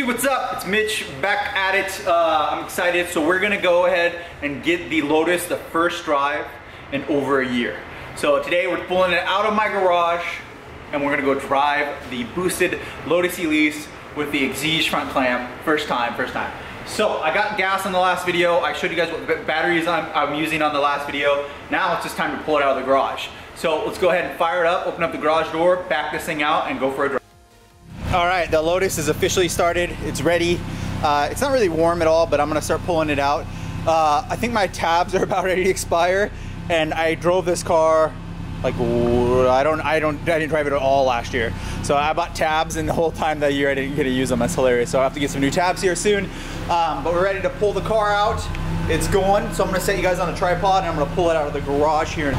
what's up? It's Mitch back at it. I'm excited. So we're gonna go ahead and get the Lotus, the first drive in over a year. So today we're pulling it out of my garage and we're gonna go drive the boosted Lotus Elise with the EXIGE front clamp. First time. So I got gas on the last video. I showed you guys what batteries I'm using on the last video. Now it's just time to pull it out of the garage. So let's go ahead and fire it up, open up the garage door, back this thing out and go for a drive. All right, the Lotus is officially started. It's ready. It's not really warm at all, but I'm gonna start pulling it out. I think my tabs are about ready to expire, and I drove this car like I didn't drive it at all last year. So I bought tabs, and the whole time that year I didn't get to use them. That's hilarious. So I have to get some new tabs here soon. But we're ready to pull the car out. It's going. So I'm gonna set you guys on a tripod, and I'm gonna pull it out of the garage here.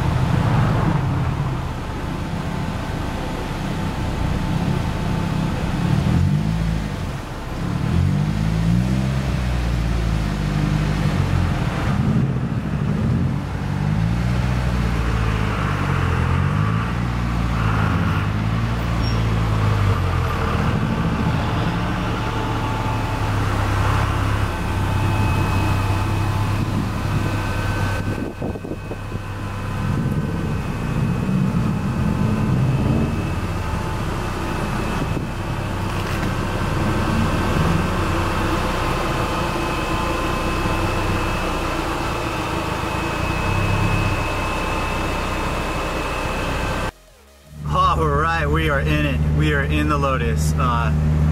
We are in it. We are in the Lotus.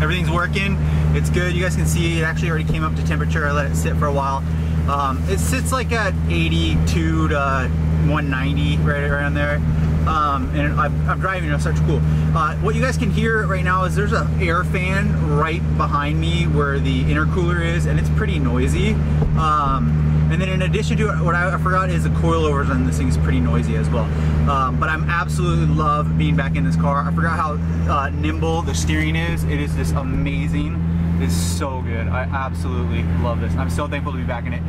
Everything's working. It's good. You guys can see it actually already came up to temperature. I let it sit for a while. It sits like at 82 to 190, right around there. And I'm driving, it's such cool. What you guys can hear right now is there's an air fan right behind me where the intercooler is, and it's pretty noisy. And then in addition to it, what I forgot is the coilovers on this thing is pretty noisy as well. But I'm absolutely love being back in this car. I forgot how nimble the steering is. It is just amazing. It's so good. I absolutely love this. I'm so thankful to be back in it.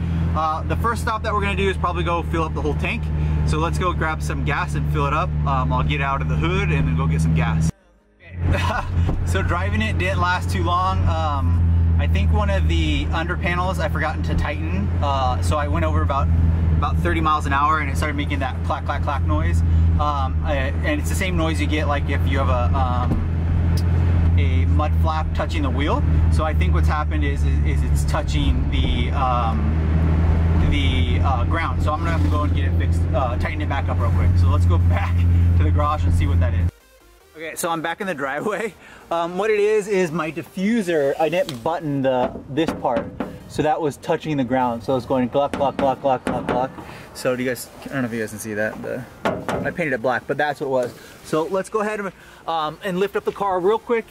The first stop that we're gonna do is probably go fill up the whole tank. So let's go grab some gas and fill it up. I'll get out of the hood and then go get some gas. So driving it didn't last too long. I think one of the under panels I forgotten to tighten. So I went over about 30 miles an hour and it started making that clack, clack, clack noise. And it's the same noise you get like if you have a mud flap touching the wheel. So I think what's happened is it's touching the ground. So I'm gonna have to go and get it fixed, tighten it back up real quick. So let's go back to the garage and see what that is. Okay, so I'm back in the driveway. What it is my diffuser, I didn't button this part. So that was touching the ground. So it's going gluck, gluck, gluck, gluck, gluck, gluck. So do you guys, I don't know if you guys can see that. I painted it black, but that's what it was. So let's go ahead and lift up the car real quick,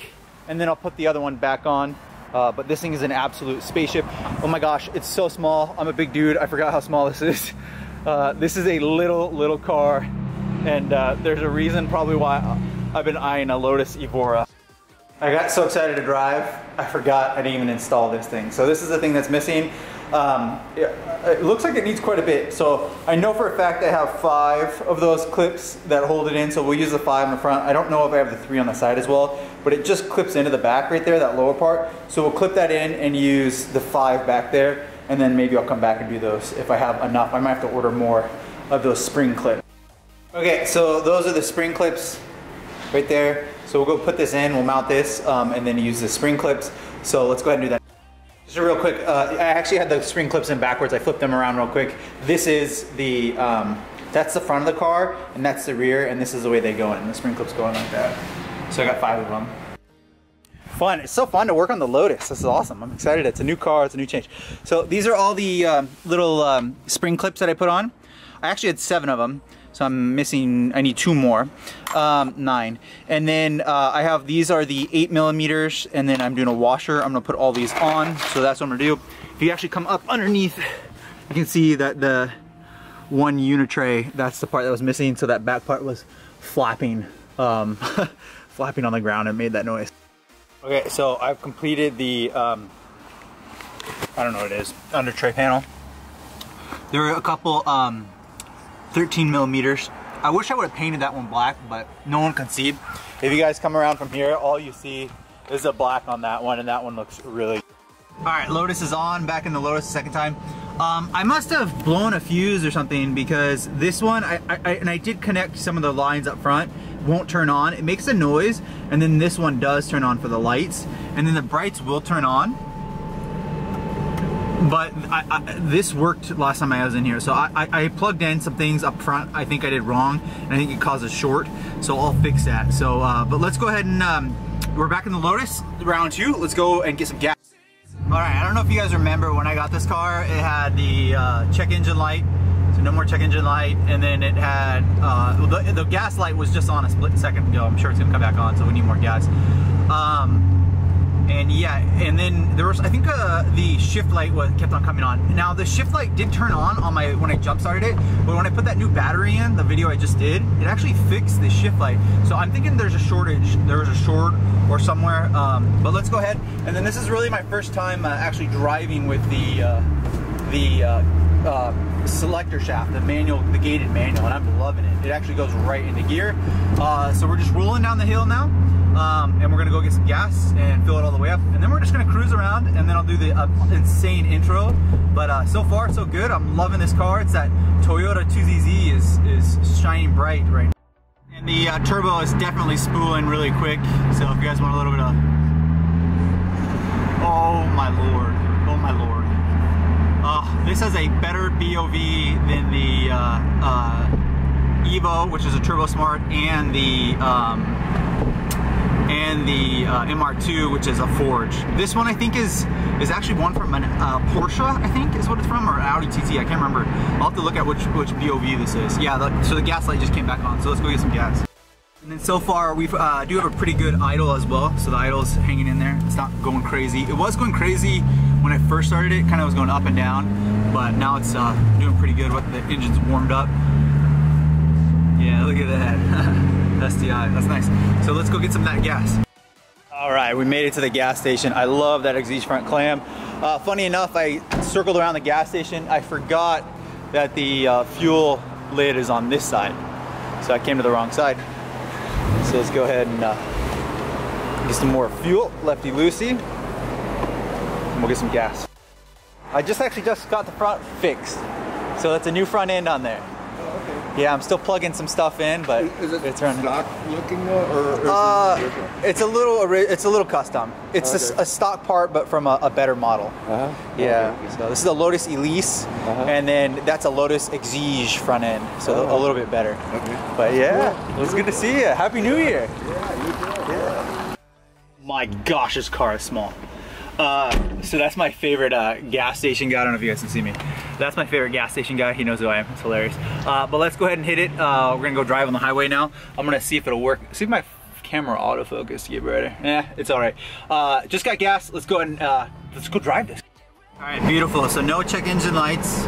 and then I'll put the other one back on. But this thing is an absolute spaceship. Oh my gosh, it's so small. I'm a big dude, I forgot how small this is. This is a little car, and there's a reason probably why I've been eyeing a Lotus EVORA. I got so excited to drive, I forgot I didn't even install this thing. So this is the thing that's missing. It looks like it needs quite a bit. So I know for a fact I have 5 of those clips that hold it in, so we'll use the 5 in the front. I don't know if I have the 3 on the side as well, but it just clips into the back right there, that lower part. So we'll clip that in and use the 5 back there, and then maybe I'll come back and do those if I have enough. I might have to order more of those spring clips. Okay, so those are the spring clips right there. So we'll go put this in, we'll mount this, and then use the spring clips. So let's go ahead and do that. Just real quick, I actually had the spring clips in backwards. I flipped them around real quick. This is the, that's the front of the car, and that's the rear, and this is the way they go in. The spring clips go in like that. So I got 5 of them. Fun, it's so fun to work on the Lotus. This is awesome, I'm excited. It's a new car, it's a new change. So these are all the little spring clips that I put on. I actually had 7 of them. So I'm missing, I need 2 more, 9. And then I have, these are the 8mm, and then I'm doing a washer. I'm gonna put all these on, so that's what I'm gonna do. If you actually come up underneath, you can see that the one unit tray, that's the part that was missing, so that back part was flapping, flapping on the ground and made that noise. Okay, so I've completed the, I don't know what it is, under tray panel. There are a couple, 13mm. I wish I would have painted that one black, but no one can see. If you guys come around from here, all you see This is a black on that one, and that one looks really good. All right, Lotus is on, back in the Lotus the second time. I must have blown a fuse or something, because this one, I did connect some of the lines up front, won't turn on. It makes a noise, and then this one does turn on for the lights, and then the brights will turn on. But this worked last time I was in here, so I plugged in some things up front I think I did wrong, and I think it caused a short, so I'll fix that. So, but let's go ahead and, we're back in the Lotus, round 2. Let's go and get some gas. Alright, I don't know if you guys remember when I got this car, it had the check engine light, so no more check engine light, and then it had, the gas light was just on a split second ago. I'm sure it's going to come back on, so we need more gas. And yeah, and then there was, I think the shift light kept on coming on. Now the shift light did turn on when I jump started it, but when I put that new battery in, the video I just did, it actually fixed the shift light. So I'm thinking there's a shortage, there was a short or somewhere, but let's go ahead. And then this is really my first time actually driving with the selector shaft, the gated manual, and I'm loving it. It actually goes right into gear. So we're just rolling down the hill now. And we're gonna go get some gas and fill it all the way up, and then we're just gonna cruise around, and then I'll do the insane intro. But so far so good. I'm loving this car. It's that Toyota 2ZZ is shining bright right now. And the turbo is definitely spooling really quick. So if you guys want a little bit of, oh my lord, oh my lord. This has a better BOV than the Evo, which is a Turbo Smart, and the MR2, which is a Forge. This one I think is actually one from a Porsche, I think is what it's from, or Audi TT, I can't remember. I'll have to look at which BOV this is. Yeah, so the gas light just came back on, so let's go get some gas. And then so far we do have a pretty good idle as well, so the idle's hanging in there. It's not going crazy. It was going crazy when I first started it, kind of was going up and down, but now it's doing pretty good. The engine's warmed up. Yeah, look at that. STI, that's nice. So let's go get some of that gas. All right, we made it to the gas station. I love that EXIGE front clam. Funny enough, I circled around the gas station. I forgot that the fuel lid is on this side. So I came to the wrong side. So let's go ahead and get some more fuel, lefty-loosey. And we'll get some gas. I just got the front fixed. So that's a new front end on there. Yeah, I'm still plugging some stuff in, but it's running. Stock looking or it's a little custom. It's a stock part, but from a better model. Yeah. Okay. So this is a Lotus Elise, and then that's a Lotus EXIGE front end, so a little bit better. Okay. But yeah, it was good to see you. Happy New Year. Yeah, you too. Yeah. My gosh, this car is small. So that's my favorite gas station guy. I don't know if you guys can see me. That's my favorite gas station guy. He knows who I am. It's hilarious. But let's go ahead and hit it. We're gonna go drive on the highway now. I'm gonna see if it'll work. See if my camera autofocus to get brighter. Yeah, it's all right. Just got gas. Let's go ahead and let's go drive this. All right, beautiful. So no check engine lights.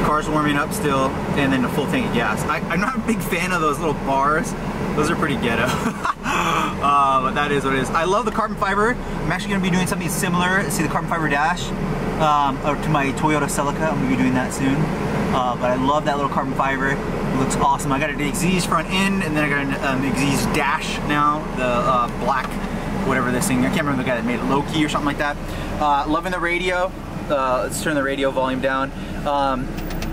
Car's warming up still, and then a full tank of gas. I'm not a big fan of those little bars. Those are pretty ghetto. But that is what it is. I love the carbon fiber. I'm actually going to be doing something similar. See the carbon fiber dash to my Toyota CELICA. I'm going to be doing that soon. But I love that little carbon fiber. It looks awesome. I got an EXIGE front end, and then I got an EXIGE dash now. The black, whatever this thing. I can't remember the guy that made it. Low-key or something like that. Loving the radio. Let's turn the radio volume down.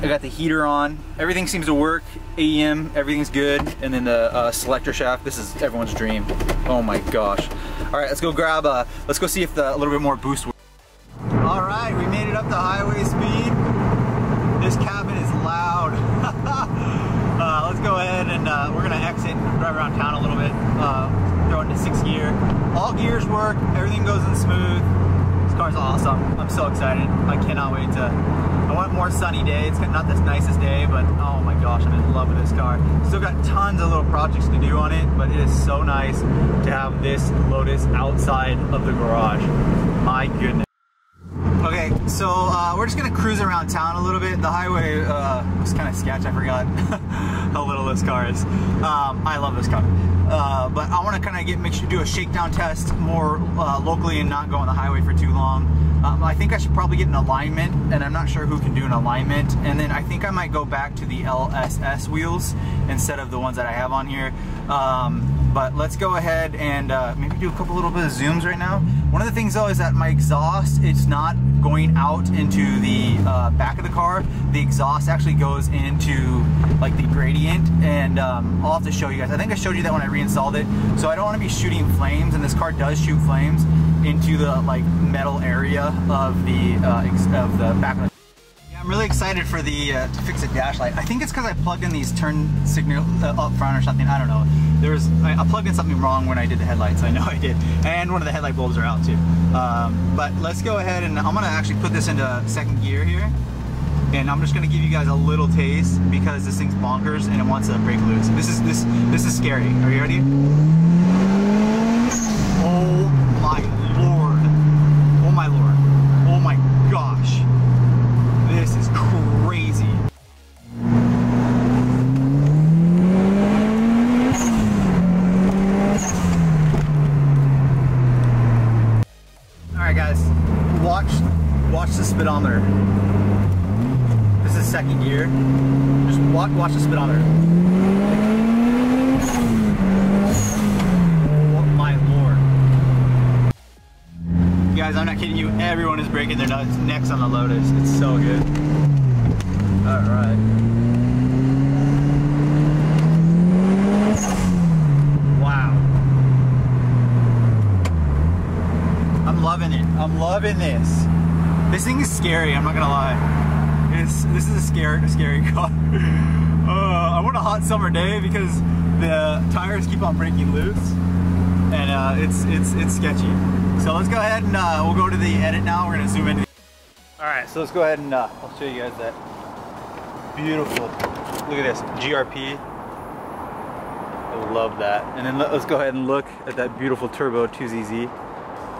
I got the heater on. Everything seems to work. AEM, everything's good. And then the selector shaft. This is everyone's dream. Oh my gosh. All right, let's go grab let's go see if a little bit more boost works. All right, we made it up to highway speed. This cabin is loud. Let's go ahead and we're gonna exit and drive around town a little bit. Throw it into 6th gear. All gears work, everything goes in smooth. This car's awesome. I'm so excited. I cannot wait I want more sunny day. It's not the nicest day, but oh my gosh, I'm in love with this car. Still got tons of little projects to do on it, but it is so nice to have this Lotus outside of the garage. My goodness. Okay, so we're just gonna cruise around town a little bit. The highway was kind of sketch. I forgot how little this car is. I love this car. But I want to kind of do a shakedown test more locally and not go on the highway for too long. I think I should probably get an alignment, and I'm not sure who can do an alignment. And then I think I might go back to the LSS wheels instead of the ones that I have on here. But let's go ahead and maybe do a couple little bit of zooms right now. One of the things though is that my exhaust, it's not going out into the back of the car. The exhaust actually goes into like the gradient, and I'll have to show you guys. I think I showed you that when I reinstalled it. So I don't want to be shooting flames, and this car does shoot flames into the like metal area of the back of the. Yeah, I'm really excited for the to fix the dash light. I think it's because I plugged in these turn signal up front or something. I don't know. I plugged in something wrong when I did the headlights. I know I did, and one of the headlight bulbs are out too. But let's go ahead and I'm gonna actually put this into second gear here, and I'm just gonna give you guys a little taste because this thing's bonkers and it wants to break loose. This is scary. Are you ready? Oh my lord! Oh my lord! Oh my gosh! This is crazy. Alright guys, watch the speedometer. This is second gear. Just watch the speedometer. Oh my lord. Guys, I'm not kidding you, everyone is breaking their necks on the Lotus. It's so good. Alright. Wow. I'm loving it. I'm loving this. This thing is scary, I'm not gonna lie. This is a scary car. I want a hot summer day because the tires keep on breaking loose, and it's sketchy. So let's go ahead and we'll go to the edit now. We're gonna zoom in. All right, so let's go ahead and I'll show you guys that beautiful. Look at this GRP. I love that. And then let's go ahead and look at that beautiful turbo 2ZZ.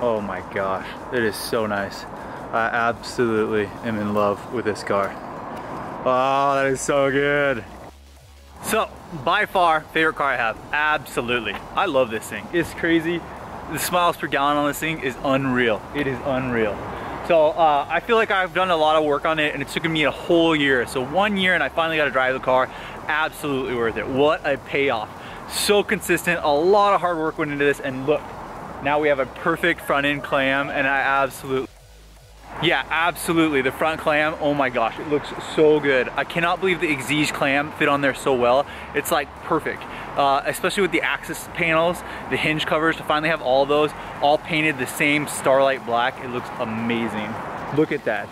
Oh my gosh, it is so nice. I absolutely am in love with this car. Oh, that is so good. So, by far, favorite car I have, absolutely. I love this thing, it's crazy. The miles per gallon on this thing is unreal. It is unreal. So I feel like I've done a lot of work on it, and it's taken me a whole year. So 1 year and I finally got to drive the car. Absolutely worth it. What a payoff. So consistent, a lot of hard work went into this, and look, now we have a perfect front end clam, and I absolutely, yeah, absolutely, the front clam, oh my gosh, it looks so good. I cannot believe the EXIGE clam fit on there so well. It's like perfect, especially with the axis panels, the hinge covers, to finally have all those all painted the same starlight black. It looks amazing. Look at that.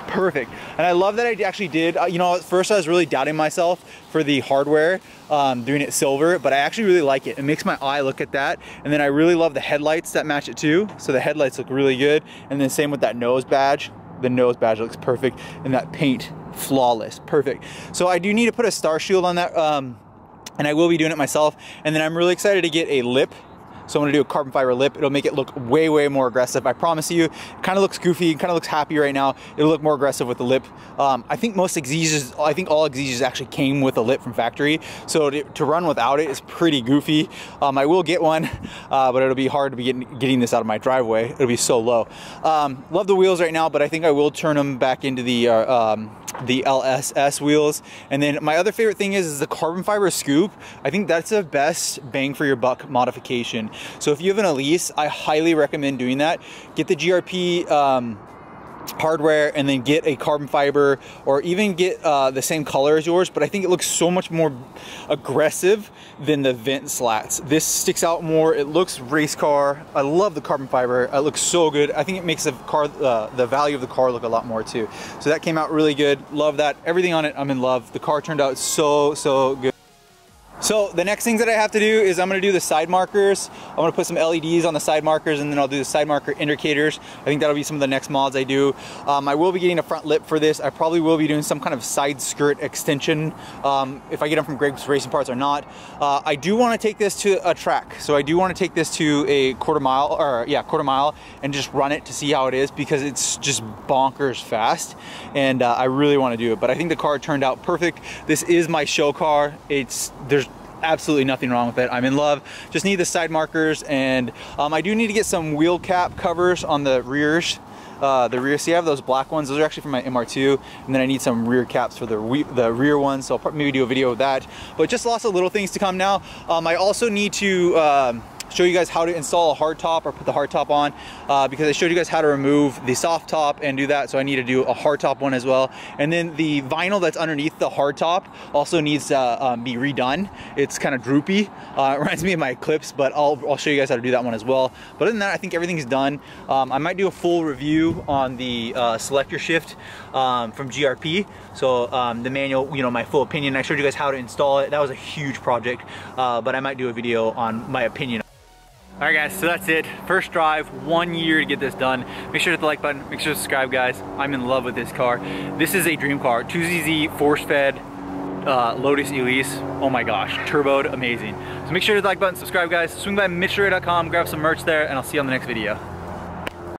Perfect. And I love that I actually did, you know, at first I was really doubting myself for the hardware, doing it silver, but I actually really like it. It makes my eye look at that. And then I really love the headlights that match it too. So the headlights look really good. And then same with that nose badge. The nose badge looks perfect. And that paint, flawless, perfect. So I do need to put a star shield on that, and I will be doing it myself. And then I'm really excited to get a lip. So I'm gonna do a carbon fiber lip. It'll make it look way, way more aggressive. I promise you. It kind of looks goofy, kind of looks happy right now. It'll look more aggressive with the lip. I think most EXIGEs, I think all EXIGEs actually came with a lip from factory. So to run without it is pretty goofy. I will get one, but it'll be hard to be getting this out of my driveway. It'll be so low. Love the wheels right now, but I think I will turn them back into the LSS wheels. And then my other favorite thing is the carbon fiber scoop. I think that's the best bang for your buck modification. So if you have an Elise, I highly recommend doing that. Get the GRP hardware and then get a carbon fiber, or even get the same color as yours, but I think it looks so much more aggressive than the vent slats. This sticks out more. It looks race car. I love the carbon fiber. It looks so good. I think it makes the car, the value of the car look a lot more too. So that came out really good. Love that. Everything on it, I'm in love. The car turned out so good. So the next things that I have to do is I'm going to do the side markers. I'm going to put some LEDs on the side markers, and then I'll do the side marker indicators. I think that'll be some of the next mods I do. I will be getting a front lip for this. I probably will be doing some kind of side skirt extension, if I get them from Greg's Racing Parts or not. I do want to take this to a track. So I do want to take this to a quarter mile, and just run it to see how it is, because it's just bonkers fast, and I really want to do it. But I think the car turned out perfect. This is my show car. There's absolutely nothing wrong with it. I'm in love. Just need the side markers, and I do need to get some wheel cap covers on the rears. the rear. See, I have those black ones. Those are actually from my MR2, and then I need some rear caps for the rear ones, so I'll maybe do a video of that. But just lots of little things to come now. I also need to show you guys how to install a hard top or put the hard top on, because I showed you guys how to remove the soft top and do that, so I need to do a hard top one as well. And then the vinyl that's underneath the hard top also needs to be redone. It's kind of droopy. It reminds me of my Eclipse, but I'll show you guys how to do that one as well. But other than that, I think everything's done. I might do a full review on the selector shift from GRP. So the manual, you know, my full opinion. I showed you guys how to install it. That was a huge project, but I might do a video on my opinion. All right guys, so that's it. First drive, 1 year to get this done. Make sure to hit the like button, make sure to subscribe guys. I'm in love with this car. This is a dream car, 2ZZ force-fed Lotus Elise. Oh my gosh, turboed, amazing. So make sure to hit the like button, subscribe guys. Swing by MITCHDORE.com, grab some merch there, and I'll see you on the next video.